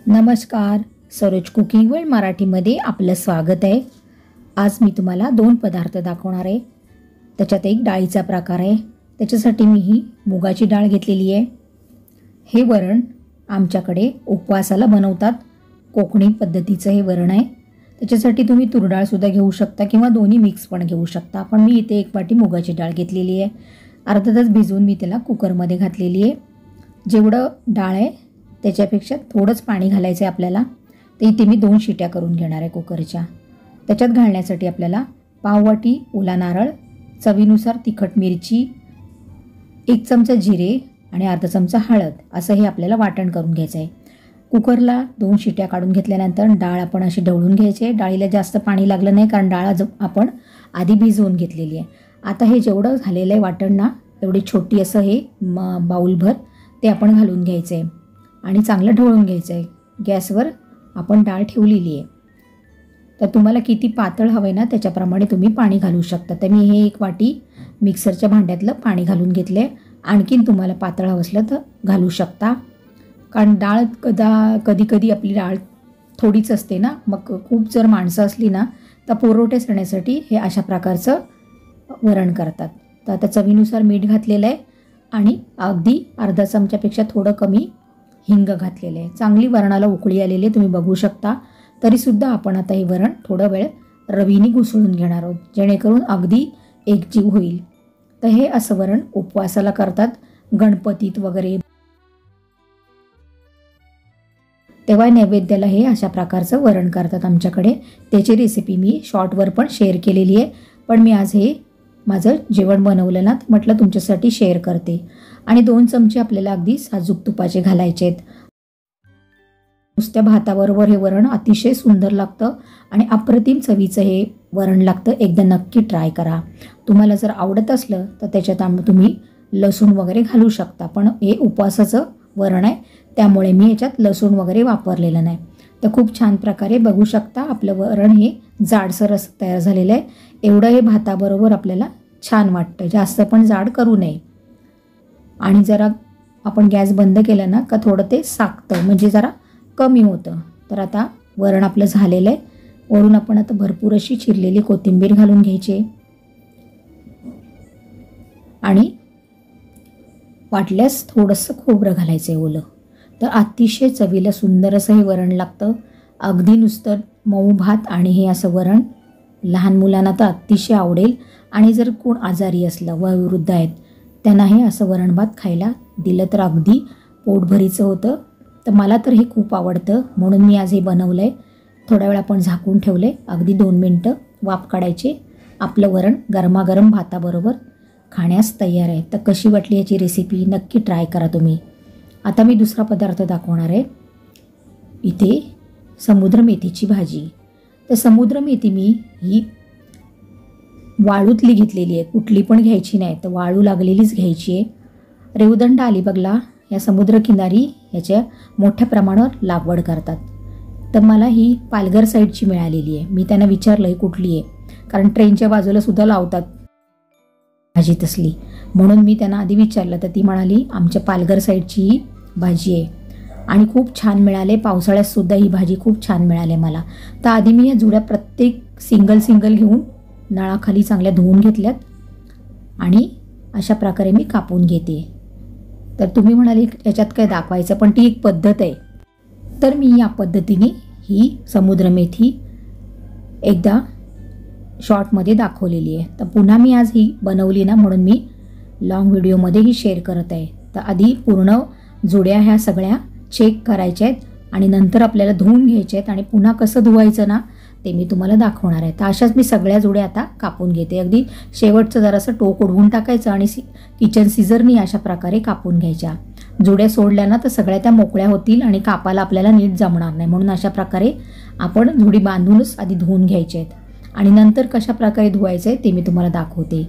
नमस्कार, Saroj cooking world मराठीमध्ये आपलं स्वागत आहे। आज मी तुम्हाला 2 पदार्थ दाखवणार आहे। त्याच्यात एक डाळीचा प्रकार आहे। त्याच्यासाठी मी ही मुगाची डाळ घेतलेली आहे। हे वरण आमच्याकडे उपवासाला बनवतात। कोकणी पद्धतीचं हे वरण आहे। त्याच्यासाठी तुम्ही तूर डाळ सुद्धा घेऊ शकता किंवा दोन्ही मिक्स पण घेऊ शकता। पण मी इथे 1 वाटी मुगाची डाळ घेतलेली आहे। अर्धा तास भिजवून मी त्याला कुकरमध्ये घातलेली आहे। जेवढं डाळ आहे त्याच्यापेक्षा थोडंच पाणी घालायचं आहे आपल्याला। तर इथे मी 2 शिट्या करून घेणार आहे कुकरच्या। त्याच्यात घालण्यासाठी आपल्याला पाव वाटी ओला नारळ, चवीनुसार तिखट मिरची, 1 चमचा जिरे आणि अर्धा चमचा हळद असं हे आपल्याला वाटण करून घ्यायचं आहे। कुकरला 2 शिट्या काढून घेतल्यानंतर डाळ आपण अशी ढवळून घ्यायची आहे। डाळीला जास्त पाणी लागलं नाही कारण डाळ आपण आधी भिजवून घेतलेली आहे। आता हे जेवढं झालेलं आहे वाटण ना, एवढी छोटी असं हे बाउलभर ते आपण घालून घ्यायचं आहे आणि चांगलं ढवळून घ्यायचं आहे। गॅसवर आपण डाळ ठेवलेली आहे। तर तुम्हाला किती पातळ हवं आहे ना त्याच्याप्रमाणे तुम्ही पाणी घालू शकता। तर मी हे 1 वाटी मिक्सरच्या भांड्यातलं पाणी घालून घेतले। आणखीन तुम्हाला पातळ हवं असलं तर घालू शकता, कारण डाळ कधी कधी आपली डाळ थोडीच असते ना, मग खूप जर माणसं असली ना तर पुरवठे करण्यासाठी हे अशा प्रकारचं वरण करतात। तर आता चवीनुसार मीठ घातलेलं आहे आणि अगदी अर्धा चमच्यापेक्षा थोडं कमी हिंग घातलेले आहे। चांगली वरणाला उकळी आलेली आहे, तुम्ही बघू शकता। तरीसुद्धा आपण आता हे वरण थोडं वेळ रवीने घुसळून घेणार आहोत, जेणेकरून अगदी एकजीव होईल। तर हे असं वरण उपवासाला करतात, गणपतीत वगैरे, तेव्हा नैवेद्याला हे अशा प्रकारचं वरण करतात आमच्याकडे। त्याची रेसिपी मी शॉर्टवर पण शेअर केलेली आहे, पण मी आज हे माझं जेवण बनवलं ना म्हटलं तुमच्यासाठी शेअर करते। आणि 2 चमचे आपल्याला अगदी साजूक तुपाचे घालायचे आहेत। नुसत्या भाताबरोबर हे वरण अतिशय सुंदर लागतं आणि अप्रतिम चवीचं हे वरण लागतं। एकदा नक्की ट्राय करा। तुम्हाला जर आवडत असलं तर त्याच्यात तुम्ही लसूण वगैरे घालू शकता, पण हे उपवासाचं वरण आहे त्यामुळे मी याच्यात लसूण वगैरे वापरलेलं नाही। तर खूप छान प्रकारे बघू शकता आपलं वरण हे जाडसर असं तयार झालेलं आहे। एवढं हे भाताबरोबर आपल्याला छान वाटतं, जास्त पण जाड करू नये। आणि जरा आपण गॅस बंद केला ना का थोडं ते साकतं, म्हणजे जरा कमी होतं। तर आता वरण आपलं झालेलं आहे। वरून आपण आता भरपूर अशी चिरलेली कोथिंबीर घालून घ्यायची आणि वाटल्यास थोडंसं खोबरं घालायचं आहे ओलं। तर अतिशय चवीला सुंदर असं हे वरण लागतं। अगदी नुसतं मऊ भात आणि हे असं वरण लहान मुलांना तर अतिशय आवडेल। आणि जर कोण आजारी असलं, वयोवृद्ध आहेत, त्यांना हे असं वरण भात खायला दिलं तर अगदी पोटभरीचं होतं। तर मला तर हे खूप आवडतं, म्हणून मी आज हे बनवलं आहे। थोड्या वेळ आपण झाकून ठेवले, अगदी 2 मिनटं वाफ काढायचे। आपलं वरण गरमागरम भाताबरोबर खाण्यास तयार आहे। तर कशी वाटली याची रेसिपी नक्की ट्राय करा तुम्ही। आता मी दुसरा पदार्थ दाखवणार आहे। इथे समुद्र मेथीची भाजी। तर समुद्र मेथी मी ही वाळूतली घेतलेली आहे, कुठली पण घ्यायची नाही, तर वाळू लागलेलीच घ्यायची आहे। रेवदंडा अलिबागला या समुद्रकिनारी याच्या मोठ्या प्रमाणावर लागवड करतात। तर मला ही पालघर साईडची मिळालेली आहे। मी त्यांना विचारलं ही कुठली आहे, कारण ट्रेनच्या बाजूला सुद्धा लावतात भाजी तसली, म्हणून मी त्यांना आधी विचारलं। तर ती म्हणाली आमच्या पालघर साईडची ही भाजी आहे आणि खूप छान मिळाले। पावसाळ्यात सुद्धा ही भाजी खूप छान मिळाले मला। तर आधी मी या जुड्या प्रत्येक सिंगल घेऊन नळाखाली चांगल्या धुवून घेतल्यात आणि अशा प्रकारे मी कापून घेते। तर तुम्ही म्हणाले याच्यात काय दाखवायचं, पण ती एक पद्धत आहे। तर मी या पद्धतीने ही समुद्र मेथी एकदा शॉर्टमध्ये दाखवलेली आहे। तर पुन्हा मी आज ही बनवली ना, म्हणून मी लॉंग व्हिडिओमध्ये ही शेअर करत आहे। तर आधी पूर्ण जुड्या ह्या सगळ्या चेक करायच्या आहेत आणि नंतर आपल्याला धुवून घ्यायच्या आहेत आणि पुन्हा कसं धुवायचं ना ते मी तुम्हाला दाखवणार आहे। तर अशाच मी सगळ्या जुड्या आता कापून घेते। अगदी शेवटचं जरासं टोक उडवून टाकायचं आणि किचन सीझरनी अशा प्रकारे कापून घ्यायच्या। जुड्या सोडल्या ना तर सगळ्या त्या मोकळ्या होतील आणि कापायला आपल्याला नीट जमणार नाही, म्हणून अशा प्रकारे आपण जुडी बांधूनच आधी धुवून घ्यायच्या आहेत आणि नंतर कशा प्रकारे धुवायचं आहे ते मी तुम्हाला दाखवते।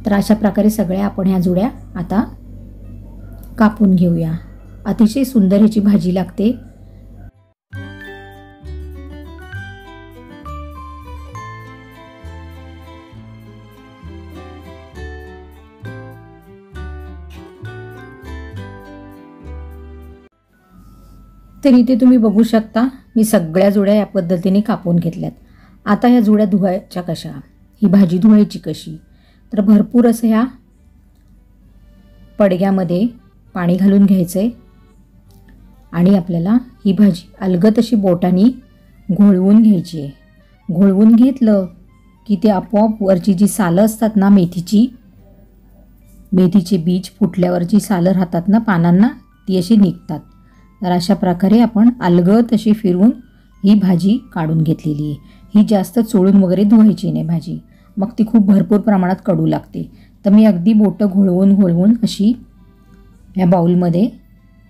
तर अशा प्रकारे सगळ्या आपण ह्या जुड्या आता कापून घेऊया। अतिशय सुंदर ह्याची भाजी लागते। तर इथे तुम्ही बघू शकता मी सगळ्या जुड्या या पद्धतीने कापून घेतल्यात. आता ह्या जुड्या धुवायच्या कशा, ही भाजी धुवायची कशी, तर भरपूर असं ह्या पडग्यामध्ये पाणी घालून घ्यायचं आहे आणि आपल्याला ही भाजी अलगद अशी बोटांनी घोळवून घ्यायची आहे. घोळवून घेतलं की ते आपोआप वरची जी सालं असतात ना मेथीचे बीज फुटल्यावरची सालं राहतात ना पानांना, ती अशी निघतात. तर अशा प्रकारे आपण अलगद अशी फिरवून ही भाजी काढून घेतलेली आहे. ही जास्त चोळून वगैरे धुवायची नाही भाजी, मग ती खूप भरपूर प्रमाणात कडू लागते. तर मी अगदी बोटं घोळवून अशी या बाउलमध्ये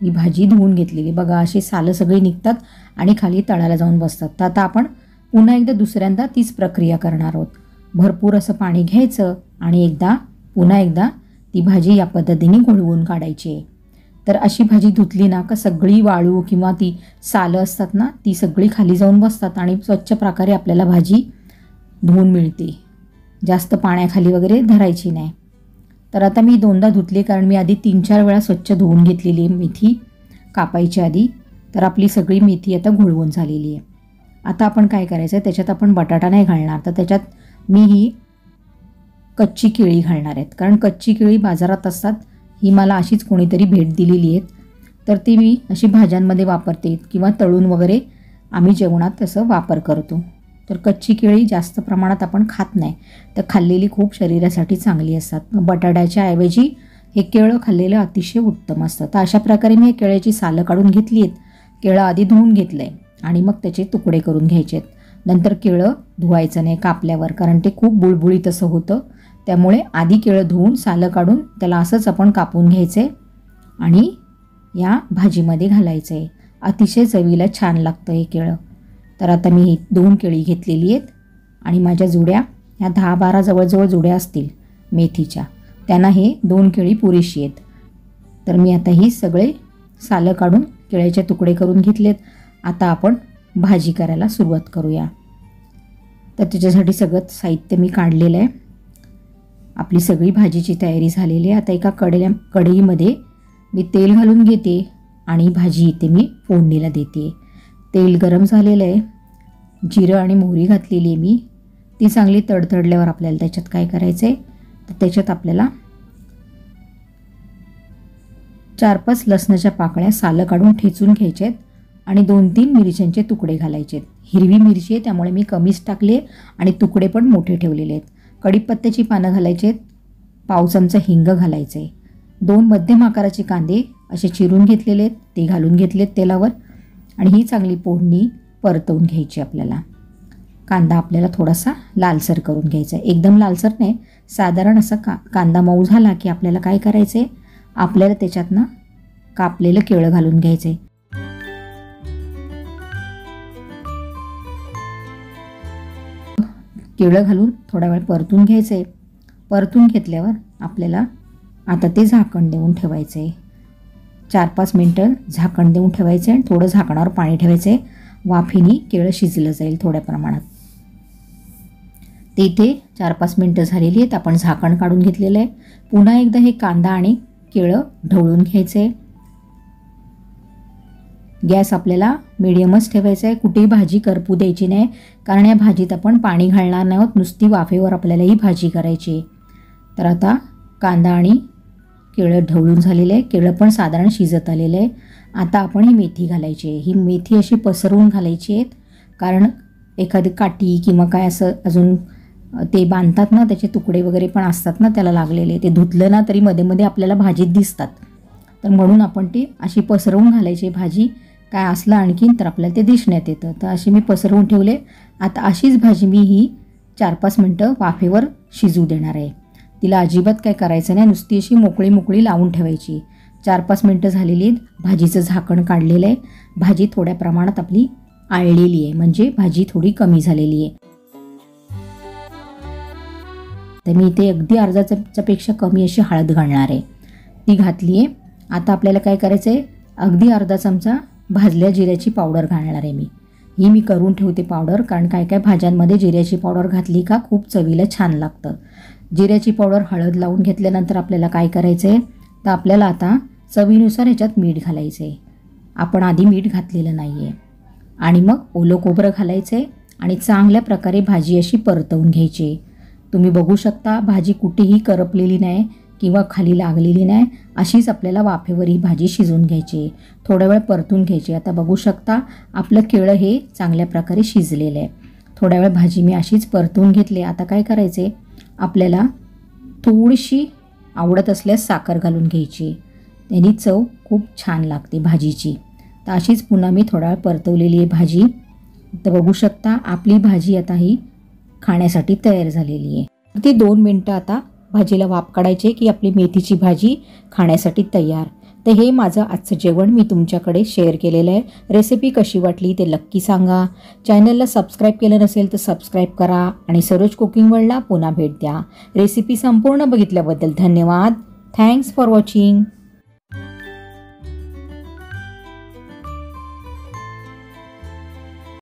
ही भाजी धुवून घेतलेली. बघा अशी सालं सगळी निघतात आणि खाली तळाला जाऊन बसतात. तर आता आपण पुन्हा एकदा दुसऱ्यांदा तीच प्रक्रिया करणार आहोत. भरपूर असं पाणी घ्यायचं आणि पुन्हा एकदा ती भाजी या पद्धतीने घोळवून काढायची आहे. तर अशी भाजी धुतली ना का सगळी वाळू किंवा ती सालं असतात ना ती सगळी खाली जाऊन बसतात आणि स्वच्छ प्रकारे आपल्याला भाजी धुवून मिळते. जास्त पाण्याखाली वगैरे धरायची नाही. तर आता मी 2दा धुतली, कारण मी आधी 3-4 वेळा स्वच्छ धुवून घेतलेली आहे मेथी कापायच्या आधी. तर आपली सगळी मेथी आता घोळवून झालेली आहे. आता आपण काय करायचं आहे, त्याच्यात आपण बटाटा नाही घालणार, तर त्याच्यात मी ही कच्ची केळी घालणार आहेत. कारण कच्ची केळी बाजारात असतात, ही मला अशीच कोणीतरी भेट दिलेली आहेत. तर ती मी अशी भाज्यांमध्ये वापरते किंवा तळून वगैरे आम्ही जेवणात तसं वापर करतो. तर कच्ची केळी जास्त प्रमाणात आपण खात नाही, तर खाल्लेली खूप शरीरासाठी चांगली असतात. बटाट्याच्या ऐवजी हे केळं खाल्लेलं अतिशय उत्तम असतं. तर अशा प्रकारे मी केळ्याची सालं काढून घेतली आहेत. केळं आधी धुवून घेतलं आहे आणि मग त्याचे तुकडे करून घ्यायचे आहेत. नंतर केळं धुवायचं नाही कापल्यावर, कारण ते खूप बुळबुळीत असं होतं. त्यामुळे आधी केळं धुवून सालं काढून त्याला असंच आपण कापून घ्यायचं आहे आणि या भाजीमध्ये घालायचं आहे. अतिशय चवीला छान लागतं हे केळं. तर आता मी 2 केळी घेतलेली आहेत आणि माझ्या जुड्या ह्या 10-12 जवळजवळ जुड्या असतील मेथीच्या, त्यांना हे 2 केळी पुरेशी आहेत. तर मी आता ही सगळे सालं काढून केळ्याचे तुकडे करून घेतलेत. आता आपण भाजी करायला सुरुवात करूया. तर त्याच्यासाठी सगळं साहित्य मी काढलेलं आहे. आपली सगळी भाजीची तयारी झालेली आहे. आता एका कढईमध्ये मी तेल घालून घेते आणि भाजी इथे मी फोडणीला देते. तेल गरम झालेलं आहे. जिरं आणि मोहरी घातलेली आहे मी. ती चांगली तडतडल्यावर आपल्याला त्याच्यात काय करायचं आहे, तर त्याच्यात आपल्याला 4-5 लसणाच्या पाकळ्या सालं काढून ठेचून घ्यायच्या आहेत आणि 2-3 मिरच्यांचे तुकडे घालायचे आहेत. हिरवी मिरची आहे त्यामुळे मी कमीच टाकले आणि तुकडे पण मोठे ठेवलेले आहेत. कढीपत्त्याची पानं घालायची आहेत. पाव चमचा हिंग घालायचं आहे. 2 मध्यम आकाराचे कांदे असे चिरून घेतलेले आहेत, ते घालून घेतलेत तेलावर आणि ही चांगली फोडणी परतवून घ्यायची आपल्याला. कांदा आपल्याला थोडासा लालसर करून घ्यायचा आहे. एकदम लालसर नाही, साधारण असा कांदा मऊ झाला की आपल्याला काय करायचं आहे, आपल्याला त्याच्यातनं कापलेलं केळं घालून घ्यायचं आहे. केळं घालून थोडा वेळ परतून घ्यायचं आहे. परतून घेतल्यावर आपल्याला आता ते झाकण देऊन ठेवायचं आहे. 4-5 मिनटं झाकण देऊन ठेवायचं आहे आणि थोडं झाकणावर पाणी ठेवायचं आहे. वाफेने केळं शिजलं जाईल थोड्या प्रमाणात. ते इथे 4-5 मिनटं झालेली आहेत. आपण झाकण काढून घेतलेलं आहे. पुन्हा एकदा हे कांदा आणि केळं ढवळून घ्यायचं आहे. गॅस आपल्याला मिडियमच ठेवायचा आहे. कुठेही भाजी करपू द्यायची नाही, कारण या भाजीत आपण पाणी घालणार नाही आहोत. नुसती वाफेवर आपल्याला ही भाजी करायची आहे. तर आता कांदा आणि केळं ढवळून झालेलं आहे. केळं पण साधारण शिजत आलेलं आहे. आता आपण ही मेथी घालायची आहे. ही मेथी अशी पसरवून घालायची आहेत, कारण एखादी काठी किंवा काय असं अजून ते बांधतात ना, त्याचे तुकडे वगैरे पण असतात ना त्याला लागलेले, ते धुतलं ना तरी मध्ये मध्ये आपल्याला भाजीत दिसतात. तर म्हणून आपण ती अशी पसरवून घालायची भाजी. काय असलं आणखीन तर आपल्याला ते दिसण्यात येतं. तर अशी मी पसरवून ठेवले. आता अशीच भाजी मी ही 4-5 मिनटं वाफेवर शिजू देणार आहे. तिला अजिबात काय करायचं नाही, नुसती अशी मोकळी लावून ठेवायची. 4-5 मिनटं झालेली आहेत. भाजीचं झाकण काढलेलं आहे. भाजी थोड्या प्रमाणात आपली आळलेली आहे, म्हणजे भाजी थोडी कमी झालेली आहे. तर मी इथे अगदी अर्धा चमच्यापेक्षा कमी अशी हळद घालणार आहे. ती घातली आहे. आता आपल्याला काय करायचं आहे, अगदी अर्धा चमचा भाजल्या जिऱ्याची पावडर घालणार आहे मी. ही मी करून ठेवते पावडर, कारण काय काय भाज्यांमध्ये जिऱ्याची पावडर घातली का खूप चवीला छान लागतं. जिऱ्याची पावडर हळद लावून घेतल्यानंतर आपल्याला काय करायचं आहे, तर आपल्याला आता चवीनुसार ह्याच्यात मीठ घालायचं आहे. आपण आधी मीठ घातलेलं नाही आहे. आणि मग ओलं खोबरं घालायचं आहे आणि चांगल्या प्रकारे भाजी अशी परतवून घ्यायची. तुम्ही बघू शकता भाजी कुठेही करपलेली नाही किंवा खाली लागलेली नाही. अशीच आपल्याला वाफेवर ही भाजी शिजवून घ्यायची. थोडा वेळ परतून घ्यायची. आता बघू शकता आपलं केळं हे चांगल्या प्रकारे शिजलेलं आहे. थोड्या वेळ भाजी मी अशीच परतून घेतली. आता काय करायचे, आपल्याला थोडीशी आवडत असल्यास साखर घालून घ्यायची. त्यानी चव खूप छान लागते भाजीची. तर अशीच पुन्हा मी थोडा वेळ परतवलेली आहे भाजी. तर बघू शकता आपली भाजी आता ही खाण्यासाठी तयार झालेली आहे. ती 2 मिनटं आता भाजीला वाफ काढायची की आपली मेथीची भाजी खाण्यासाठी तयार. तर हे माझं आजचं जेवण मी तुमच्याकडे शेअर केलेलं आहे. रेसिपी कशी वाटली ते नक्की सांगा. चॅनलला सबस्क्राईब केलं नसेल तर सबस्क्राईब करा आणि सरोज कुकिंग वर्ल्डला पुन्हा भेट द्या. रेसिपी संपूर्ण बघितल्याबद्दल धन्यवाद. Thanks for watching.